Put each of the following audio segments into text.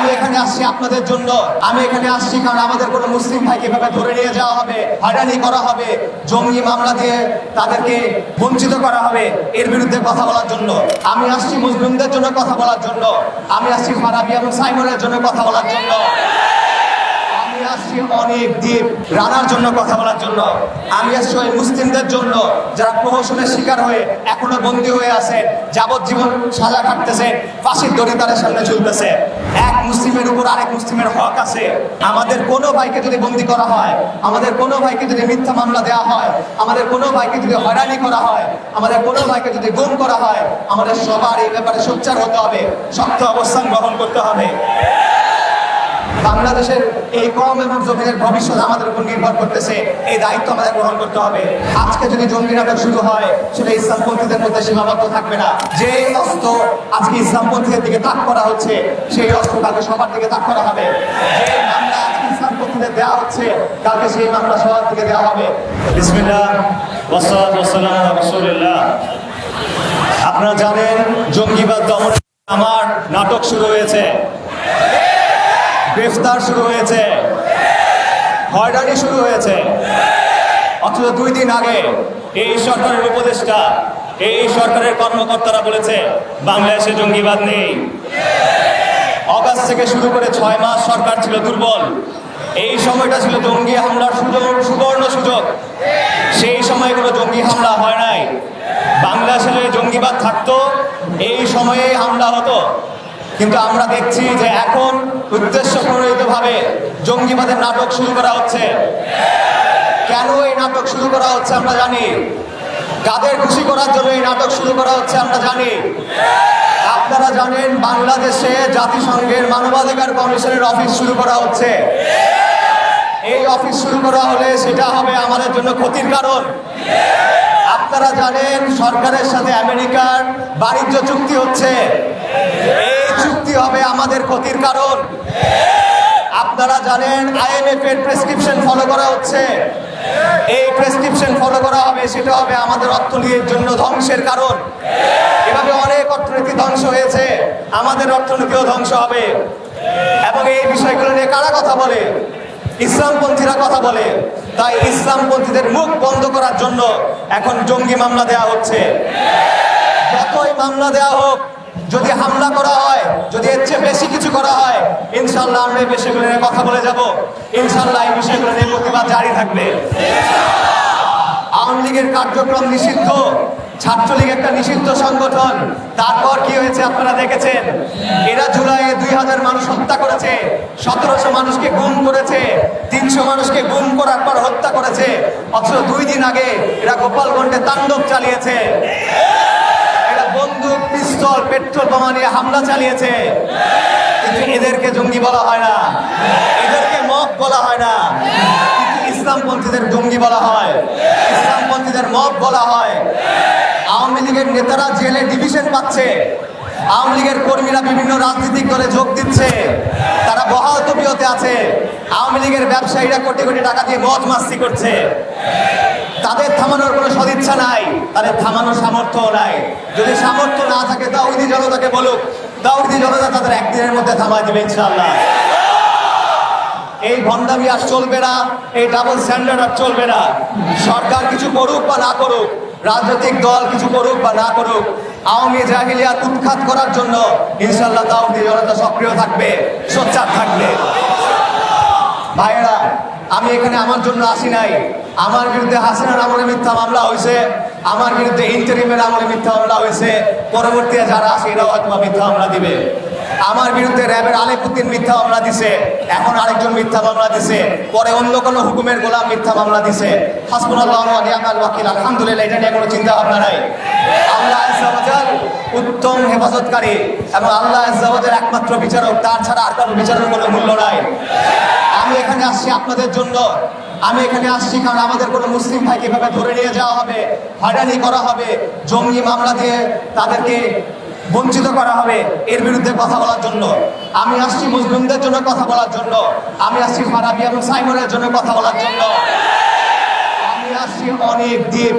আমি এখানে আসছি আপনাদের জন্য। আমি এখানে আসছি কারণ আমাদের কোনো মুসলিম ভাইকে এভাবে ধরে নিয়ে যাওয়া হবে, হয়রানি করা হবে, জঙ্গি মামলা দিয়ে তাদেরকে বঞ্চিত করা হবে, এর বিরুদ্ধে কথা বলার জন্য। আমি আসছি মুসলিমদের জন্য কথা বলার জন্য। আমি আসছি ফারাবি এবং সাইমনের জন্য কথা বলার জন্য। আমি আসছি অনেক দ্বীপ রানার জন্য কথা বলার জন্য। আমি আসছি ওই মুসলিমদের জন্য যারা প্রহসনের শিকার হয়ে এখনো বন্দী হয়ে আছেন, যাবজ্জীবন সাজা কাটতেছেন, ফাঁসির দড়ি তাদের সামনে ঝুলতেছে। এক মুসলিমের উপর আরেক মুসলিমের হক আছে। আমাদের কোনো ভাইকে যদি বন্দী করা হয়, আমাদের কোনো ভাইকে যদি মিথ্যা মামলা দেওয়া হয়, আমাদের কোনো ভাইকে যদি হয়রানি করা হয়, আমাদের কোনো ভাইকে যদি গুম করা হয়, আমাদের সবার এই ব্যাপারে সোচ্চার হতে হবে, শক্ত অবস্থান গ্রহণ করতে হবে। বাংলাদেশের এই কম এবং জমিনের ভবিষ্যৎ আমাদের উপর নির্ভর করতেছে, এই দায়িত্ব আমাদের গ্রহণ করতে হবে। আজকে যদি জঙ্গি নাটক শুরু হয়, সেটা ইসলামপন্থীদের মধ্যে সীমাবদ্ধ থাকবে না। যে অস্ত্র আজকে ইসলামপন্থীদের দিকে তাক করা হচ্ছে, সেই অস্ত্র কালকে সবার দিকে তাক করা হবে। যে মামলা আজকে ইসলামপন্থীদের দেওয়া হচ্ছে, কালকে সেই মামলা সবার দিকে দেওয়া হবে। বিসমিল্লাহ ওয়াসসালাতু ওয়াসসালামু আলা রাসূলিল্লাহ। আপনারা জানেন জঙ্গিবাদ দমনে আমার নাটক শুরু হয়েছে, গ্রেফতার শুরু হয়েছে, হয়রানি শুরু হয়েছে। অথচ 2 দিন আগে এই সরকারের উপদেষ্টা, এই সরকারের কর্মকর্তারা বলেছে বাংলাদেশে জঙ্গিবাদ নেই। অগাস্ট থেকে শুরু করে 6 মাস সরকার ছিল দুর্বল। এই সময়টা ছিল জঙ্গি হামলার সুবর্ণ সুযোগ। সেই সময় কোনো জঙ্গি হামলা হয় নাই। বাংলাদেশে জঙ্গিবাদ থাকতো, এই সময়ে হামলা হতো। কিন্তু আমরা দেখছি যে এখন উদ্দেশ্য প্রণোদিতভাবে জঙ্গিবাদের নাটক শুরু করা হচ্ছে। কেন এই নাটক শুরু করা হচ্ছে আমরা জানি। কাদের খুশি করার জন্য এই নাটক শুরু করা হচ্ছে আমরা জানি। আপনারা জানেন বাংলাদেশে জাতিসংঘের মানবাধিকার কমিশনের অফিস শুরু করা হচ্ছে। এই অফিস শুরু করা হলে সেটা হবে আমাদের জন্য ক্ষতির কারণ। আপনারা জানেন সরকারের সাথে আমেরিকার বাণিজ্য চুক্তি হচ্ছে। এই চুক্তি হবে আমাদের ক্ষতির কারণ। আপনারা জানেন IMF এর প্রেসক্রিপশন ফলো করা হচ্ছে। এই প্রেসক্রিপশন ফলো করা হবে, সেটা হবে আমাদের অর্থনীতির জন্য ধ্বংসের কারণ। এভাবে অনেক অর্থনীতি ধ্বংস হয়েছে, আমাদের অর্থনীতিও ধ্বংস হবে। এবং এই বিষয়গুলো নিয়ে কারা কথা বলে? ইসলামপন্থীরা কথা বলে। তাই ইসলামপন্থীদের মুখ বন্ধ করার জন্য এখন জঙ্গি মামলা দেওয়া হচ্ছে। যতই মামলা দেওয়া হোক, যদি হামলা করা হয়, যদি এর চেয়ে বেশি কিছু করা হয়, ইনশাল্লাহ আমরা এই বিষয়গুলো নিয়ে কথা বলে যাব। ইনশাল্লাহ এই বিষয়গুলো নিয়ে প্রতিবাদ জারি থাকবে। আওয়ামী লীগের কার্যক্রম নিষিদ্ধ, ছাত্রলীগ একটা নিষিদ্ধ সংগঠন। তারপর কি হয়েছে আপনারা দেখেছেন। এরা জুলাইয়ে 2000 মানুষ হত্যা করেছে, 1700 মানুষকে গুম করেছে, 300 মানুষকে গুম করার পর হত্যা করেছে। অথচ 2 দিন আগে এরা গোপালগঞ্জে তাণ্ডব চালিয়েছে। এরা বন্দুক, পিস্তল, পেট্রোল বোমা নিয়ে হামলা চালিয়েছে। কিন্তু এদেরকে জঙ্গি বলা হয় না, এদেরকে মব বলা হয় না। ইসলামপন্থীদের জঙ্গি বলা হয়, ইসলামপন্থীদের মব বলা হয়। আওয়ামী লীগের নেতারা জেলে ডিভিশন পাচ্ছে, আওয়ামী লীগের কর্মীরা বিভিন্ন রাজনৈতিক দলে যোগ দিচ্ছে, তারা বহাল তবিয়তে আছে। আওয়ামী লীগের ব্যবসায়ীরা কোটি কোটি টাকা দিয়ে মদ মাস্তি করছে। তাদের থামানোর কোনো সদিচ্ছা নাই, তাদের থামানোর সামর্থ্য নাই। যদি সামর্থ্য না থাকে তাওহীদি জনতাকে বলুক, তাওহীদি জনতা তাদের একদিনের মধ্যে থামায় দিবে ইনশাআল্লাহ। এই ভণ্ডামি আর চলবে না, এই ডাবল স্ট্যান্ডার্ড আর চলবে না। সরকার কিছু করুক বা না করুক, রাজনৈতিক দল কিছু করুক বা না করুক, আওয়ামী জাহিলিয়াত উৎখাত করার জন্য ইনশাআল্লাহ তাওহীদি জনতা সক্রিয় থাকবে, সোচ্চার থাকবে। ভাইয়েরা, আমি এখানে আমার জন্য আসি নাই। আমার বিরুদ্ধে হাসিনার আমলে মিথ্যা মামলা হয়েছে, আমার বিরুদ্ধে ইন্টারিমের আমলে মিথ্যা মামলা হয়েছে। পরবর্তীতে যারা আসে এরাও হয়তো মিথ্যা মামলা দিবে। আমার বিরুদ্ধে র্যাবের আলেকুদ্দিন মিথ্যা মামলা দিছে, এখন আরেকজন মিথ্যা মামলা দিছে, পরে অন্য কোনো হুকুমের গোলাম মিথ্যা মামলা দিছে। হাসবুনাল্লাহু ওয়া নি'মাল ওয়াকিল। আলহামদুলিল্লাহ, এটা নিয়ে কোনো চিন্তা ভাবনা নাই। আল্লাহ আযজা ওয়া জাল উত্তম হেফাজতকারী এবং আল্লাহ আযজা ওয়া জাল একমাত্র বিচারক, তার ছাড়া আর কোনো বিচারের কোনো মূল্য নাই। আমি এখানে আসছি আপনাদের জন্য। আমি এখানে আসছি কারণ আমাদের কোনো মুসলিম ভাইকে এভাবে ধরে নিয়ে যাওয়া হবে, হয়রানি করা হবে, জঙ্গি মামলা দিয়ে তাদেরকে বঞ্চিত করা হবে, এর বিরুদ্ধে কথা বলার জন্য। আমি আসছি মুসলিমদের জন্য কথা বলার জন্য। আমি আসছি ফারাবি এবং সাইমনের জন্য কথা বলার জন্য। আমি আসছি অনেক দ্বীপ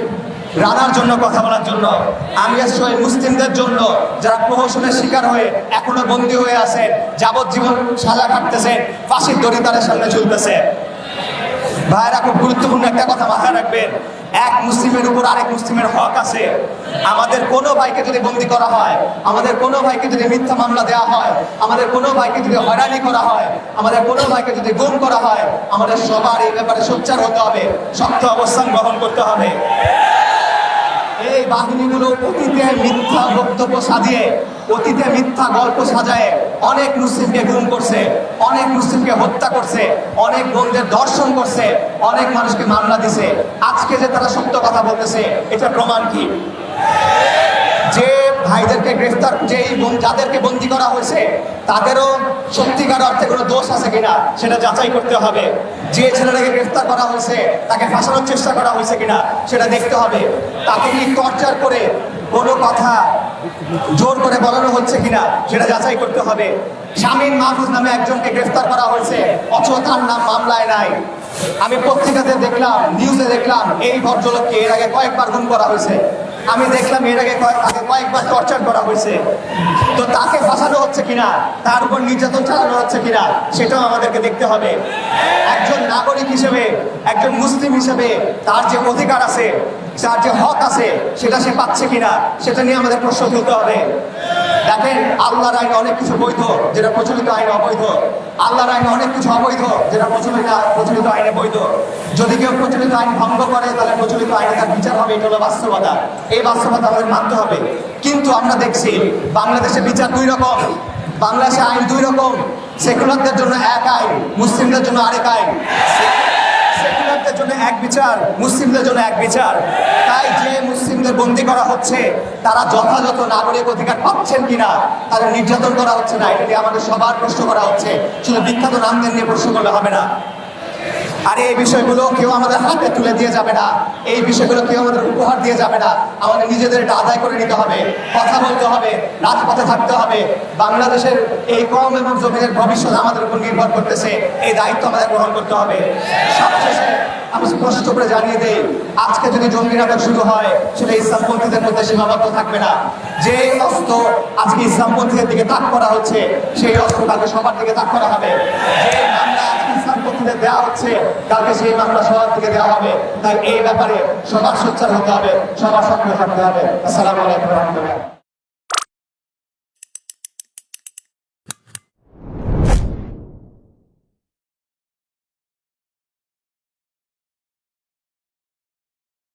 রানার জন্য কথা বলার জন্য। আমি আসছি ওই মুসলিমদের জন্য যারা প্রহসনের শিকার হয়ে এখনো বন্দী হয়ে আছেন, যাবজ্জীবন সাজা কাটতেছেন, ফাঁসির দড়ি তাদের সামনে ঝুলতেছে। ভাইয়েরা, খুব গুরুত্বপূর্ণ একটা কথা মাথায় রাখবেন, এক মুসলিমের উপর আরেক মুসলিমের হক আছে। আমাদের কোনো ভাইকে যদি বন্দী করা হয়, আমাদের কোনো ভাইকে যদি মিথ্যা মামলা দেওয়া হয়, আমাদের কোনো ভাইকে যদি হয়রানি করা হয়, আমাদের কোনো ভাইকে যদি গুম করা হয়, আমাদের সবার এই ব্যাপারে সোচ্চার হতে হবে, শক্ত অবস্থান গ্রহণ করতে হবে। এই বাহিনীগুলো অতীতে মিথ্যা বক্তব্য সাজিয়ে, অতীতে মিথ্যা গল্প সাজায় অনেক মুসলিমকে গুম করছে, অনেক মুসলিমকে হত্যা করছে, অনেক বোনদের ধর্ষণ করছে, অনেক মানুষকে মামলা দিছে। আজকে যে তারা সত্য কথা বলতেছে, এটা প্রমাণ কি? যে ভাইদেরকে গ্রেফতার, যাদেরকে বন্দী করা হয়েছে তাদেরও সত্যিকার অর্থে কোনো দোষ আছে কিনা সেটা যাচাই করতে হবে। যে ছেলেটাকে গ্রেফতার করা হয়েছে তাকে ফাঁসানোর চেষ্টা করা হয়েছে কিনা সেটা দেখতে হবে। তাকে কি টর্চার করে কোনো কথা জোর করে বলানো হচ্ছে কিনা সেটা যাচাই করতে হবে। শামীম মাহফুজ নামে একজনকে গ্রেফতার করা হয়েছে, অথচ তার নাম মামলায় নাই। আমি পত্রিকাতে দেখলাম, নিউজে দেখলাম এই ভদ্রলোককে এর আগে কয়েকবার গুম করা হয়েছে। আমি দেখলাম এর আগে কয়েকবার টর্চার করা হয়েছে। তো তাকে ফাঁসানো হচ্ছে কিনা, তার উপর নির্যাতন চালানো হচ্ছে কিনা সেটাও আমাদেরকে দেখতে হবে। একজন নাগরিক হিসেবে, একজন মুসলিম হিসেবে তার যে অধিকার আছে, তার যে হক আছে, সেটা সে পাচ্ছে কিনা সেটা নিয়ে আমাদের প্রশ্ন তুলতে হবে। দেখেন, আল্লাহর আইনে অনেক কিছু বৈধ যেটা প্রচলিত আইনে অবৈধ, আল্লাহর আইনে অনেক কিছু অবৈধ যেটা প্রচলিত আইনে বৈধ। যদি কেউ প্রচলিত আইন ভঙ্গ করে তাহলে প্রচলিত আইনে তার বিচার হবে, এটা হলো বাস্তবতা। এই বাস্তবতা আমাদের মানতে হবে। কিন্তু আমরা দেখছি বাংলাদেশে বিচার দুই রকম, বাংলাদেশে আইন দুই রকম। সেকুলারদের জন্য এক আইন, মুসলিমদের জন্য আরেক আইন। সেকুলারদের জন্য এক বিচার, মুসলিমদের জন্য এক বিচার। তাই যে মুসলিমদের বন্দী করা হচ্ছে তারা যথাযথ নাগরিক অধিকার পাচ্ছেন কিনা, তাদের নির্যাতন করা হচ্ছে না, এটা নিয়ে আমাদের সবার প্রশ্ন করা হচ্ছে। শুধু বিখ্যাত নামদের নিয়ে প্রশ্ন করলে হবে না। আর এই বিষয়গুলো কেউ আমাদের হাতে তুলে দিয়ে যাবে না, এই বিষয়গুলো কেউ আমাদের উপহার দিয়ে যাবে না। আমাদের নিজেদের এটা আদায় করে নিতে হবে, কথা বলতে হবে, রাজপথে থাকতে হবে। বাংলাদেশের এই কম এবং জমিনের ভবিষ্যৎ আমাদের উপর নির্ভর করতেছে, এই দায়িত্ব আমাদের গ্রহণ করতে হবে। সবশেষে আমি স্পষ্ট করে জানিয়ে দেই, আজকে যদি জঙ্গি নাটক শুরু হয় সেটা ইসলামপন্থীদের মধ্যে সীমাবদ্ধ থাকবে না। যে অস্ত্র আজকে ইসলামপন্থীদের দিকে তাক করা হচ্ছে, সেই অস্ত্র কালকে সবার দিকে তাক করা হবে। যে মামলা ইসলামপন্থীদের দেওয়া হচ্ছে, কালকে সেই মামলা সবার দিকে দেওয়া হবে। তাই এই ব্যাপারে সবার সোচ্চার হতে হবে, সবার সক্রিয় থাকতে হবে। আসসালামু আলাইকুম ওয়া রাহমাতুল্লাহ।